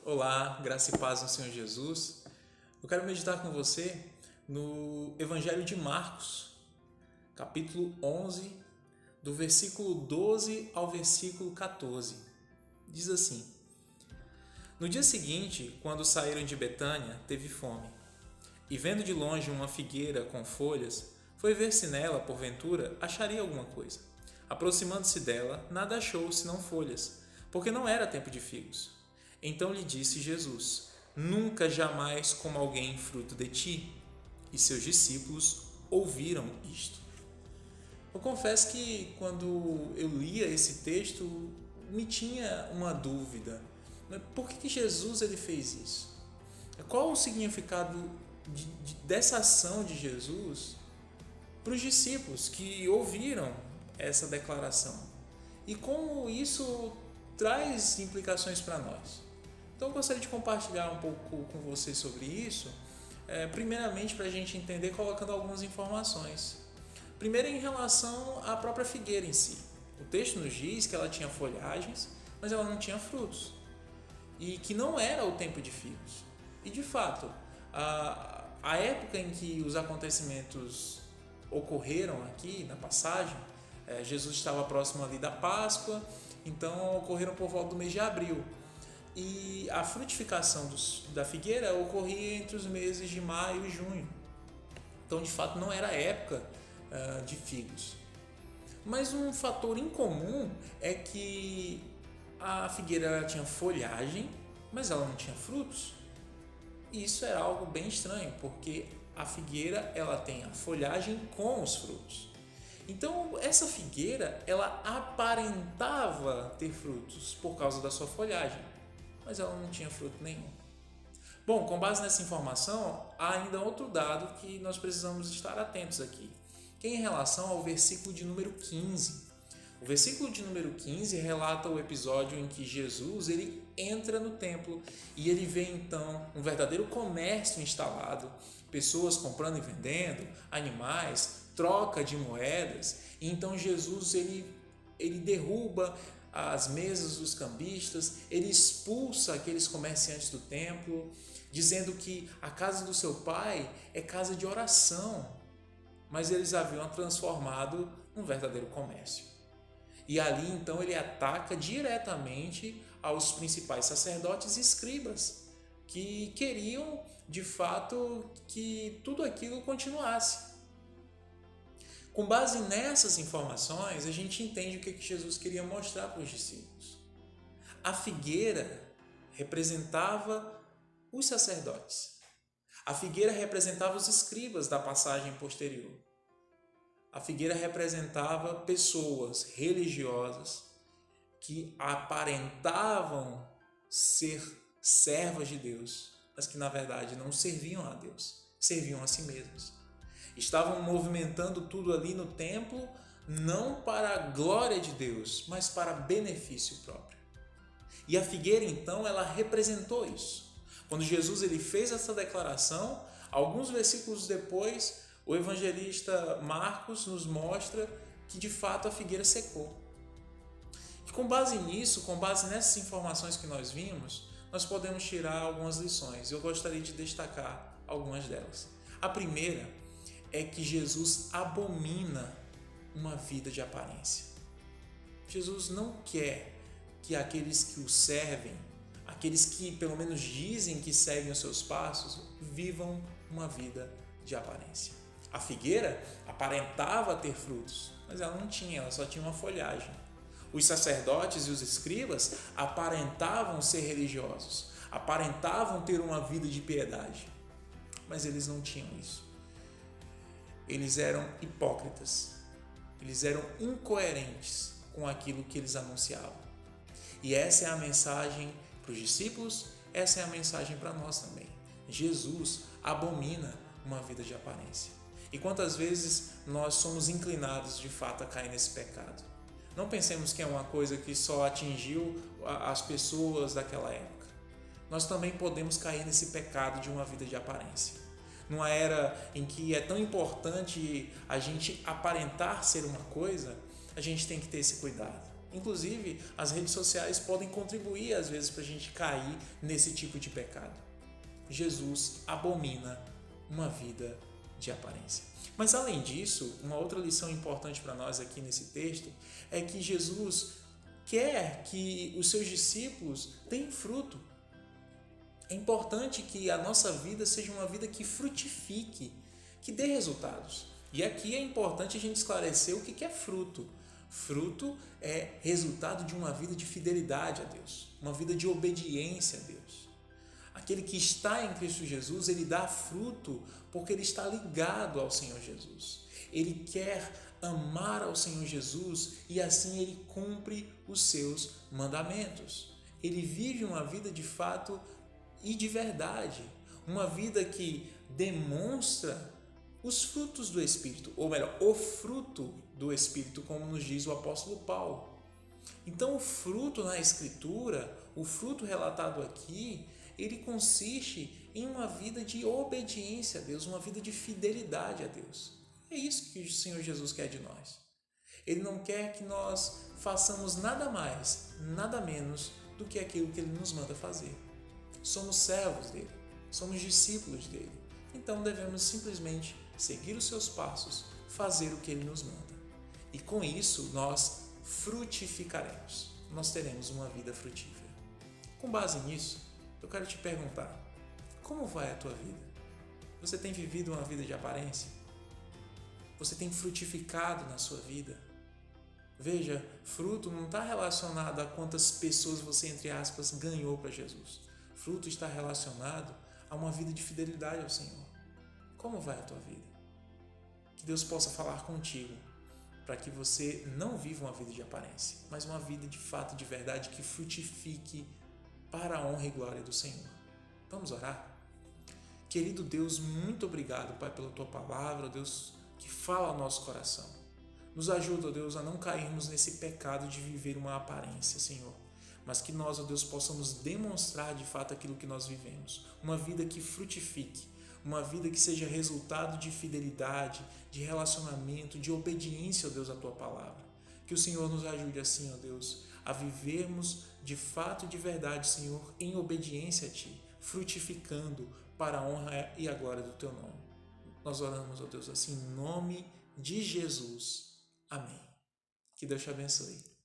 Olá, graça e paz no Senhor Jesus. Eu quero meditar com você no Evangelho de Marcos, capítulo 11, do versículo 12 ao versículo 14. Diz assim: No dia seguinte, quando saíram de Betânia, teve fome. E vendo de longe uma figueira com folhas, foi ver se nela, porventura, acharia alguma coisa. Aproximando-se dela, nada achou senão folhas, porque não era tempo de figos. Então lhe disse Jesus: Nunca jamais coma alguém fruto de ti. E seus discípulos ouviram isto. Eu confesso que quando eu lia esse texto, me tinha uma dúvida. Por que Jesus ele fez isso? Qual o significado dessa ação de Jesus para os discípulos que ouviram essa declaração? E como isso traz implicações para nós? Então eu gostaria de compartilhar um pouco com vocês sobre isso, primeiramente para a gente entender colocando algumas informações. Primeiro em relação à própria figueira em si. O texto nos diz que ela tinha folhagens, mas ela não tinha frutos. E que não era o tempo de figos. E de fato, a época em que os acontecimentos ocorreram aqui na passagem, Jesus estava próximo ali da Páscoa, então ocorreram por volta do mês de abril. E a frutificação da figueira ocorria entre os meses de maio e junho. Então, de fato, não era a época de figos. Mas um fator incomum é que a figueira tinha folhagem, mas ela não tinha frutos. E isso era algo bem estranho, porque a figueira ela tem a folhagem com os frutos. Então, essa figueira ela aparentava ter frutos por causa da sua folhagem, mas ela não tinha fruto nenhum. Bom, com base nessa informação, há ainda outro dado que nós precisamos estar atentos aqui, que é em relação ao versículo de número 15. O versículo de número 15 relata o episódio em que Jesus ele entra no templo e ele vê então um verdadeiro comércio instalado, pessoas comprando e vendendo, animais, troca de moedas. E então Jesus ele derruba as mesas dos cambistas, ele expulsa aqueles comerciantes do templo, dizendo que a casa do seu pai é casa de oração, mas eles haviam transformado num verdadeiro comércio. E ali então ele ataca diretamente aos principais sacerdotes e escribas, que queriam de fato que tudo aquilo continuasse. Com base nessas informações, a gente entende o que Jesus queria mostrar para os discípulos. A figueira representava os sacerdotes. A figueira representava os escribas da passagem posterior. A figueira representava pessoas religiosas que aparentavam ser servas de Deus, mas que na verdade não serviam a Deus, serviam a si mesmos. Estavam movimentando tudo ali no templo, não para a glória de Deus, mas para benefício próprio. E a figueira, então, ela representou isso. Quando Jesus ele fez essa declaração, alguns versículos depois, o evangelista Marcos nos mostra que, de fato, a figueira secou. E com base nisso, com base nessas informações que nós vimos, nós podemos tirar algumas lições. Eu gostaria de destacar algumas delas. A primeira é que Jesus abomina uma vida de aparência. Jesus não quer que aqueles que o servem, aqueles que pelo menos dizem que seguem os seus passos, vivam uma vida de aparência. A figueira aparentava ter frutos, mas ela não tinha, ela só tinha uma folhagem. Os sacerdotes e os escribas aparentavam ser religiosos, aparentavam ter uma vida de piedade, mas eles não tinham isso. Eles eram hipócritas, eles eram incoerentes com aquilo que eles anunciavam. E essa é a mensagem para os discípulos, essa é a mensagem para nós também. Jesus abomina uma vida de aparência. E quantas vezes nós somos inclinados de fato a cair nesse pecado? Não pensemos que é uma coisa que só atingiu as pessoas daquela época. Nós também podemos cair nesse pecado de uma vida de aparência. Numa era em que é tão importante a gente aparentar ser uma coisa, a gente tem que ter esse cuidado. Inclusive, as redes sociais podem contribuir às vezes para a gente cair nesse tipo de pecado. Jesus abomina uma vida de aparência. Mas além disso, uma outra lição importante para nós aqui nesse texto é que Jesus quer que os seus discípulos tenham fruto. É importante que a nossa vida seja uma vida que frutifique, que dê resultados. E aqui é importante a gente esclarecer o que é fruto. Fruto é resultado de uma vida de fidelidade a Deus, uma vida de obediência a Deus. Aquele que está em Cristo Jesus, ele dá fruto porque ele está ligado ao Senhor Jesus. Ele quer amar ao Senhor Jesus e assim ele cumpre os seus mandamentos. Ele vive uma vida de fato e de verdade, uma vida que demonstra os frutos do Espírito, ou melhor, o fruto do Espírito, como nos diz o apóstolo Paulo. Então, o fruto na Escritura, o fruto relatado aqui, ele consiste em uma vida de obediência a Deus, uma vida de fidelidade a Deus. É isso que o Senhor Jesus quer de nós. Ele não quer que nós façamos nada mais, nada menos do que aquilo que Ele nos manda fazer. Somos servos dele, somos discípulos dele. Então devemos simplesmente seguir os seus passos, fazer o que ele nos manda. E com isso nós frutificaremos, nós teremos uma vida frutífera. Com base nisso, eu quero te perguntar, como vai a tua vida? Você tem vivido uma vida de aparência? Você tem frutificado na sua vida? Veja, fruto não está relacionado a quantas pessoas você, entre aspas, ganhou para Jesus. Fruto está relacionado a uma vida de fidelidade ao Senhor. Como vai a tua vida? Que Deus possa falar contigo para que você não viva uma vida de aparência, mas uma vida de fato, de verdade, que frutifique para a honra e glória do Senhor. Vamos orar? Querido Deus, muito obrigado, Pai, pela Tua palavra, Deus, que fala ao nosso coração. Nos ajuda, Deus, a não cairmos nesse pecado de viver uma aparência, Senhor, mas que nós, ó Deus, possamos demonstrar de fato aquilo que nós vivemos. Uma vida que frutifique, uma vida que seja resultado de fidelidade, de relacionamento, de obediência, ó Deus, à Tua palavra. Que o Senhor nos ajude assim, ó Deus, a vivermos de fato e de verdade, Senhor, em obediência a Ti, frutificando para a honra e a glória do Teu nome. Nós oramos, ó Deus, assim, em nome de Jesus. Amém. Que Deus te abençoe.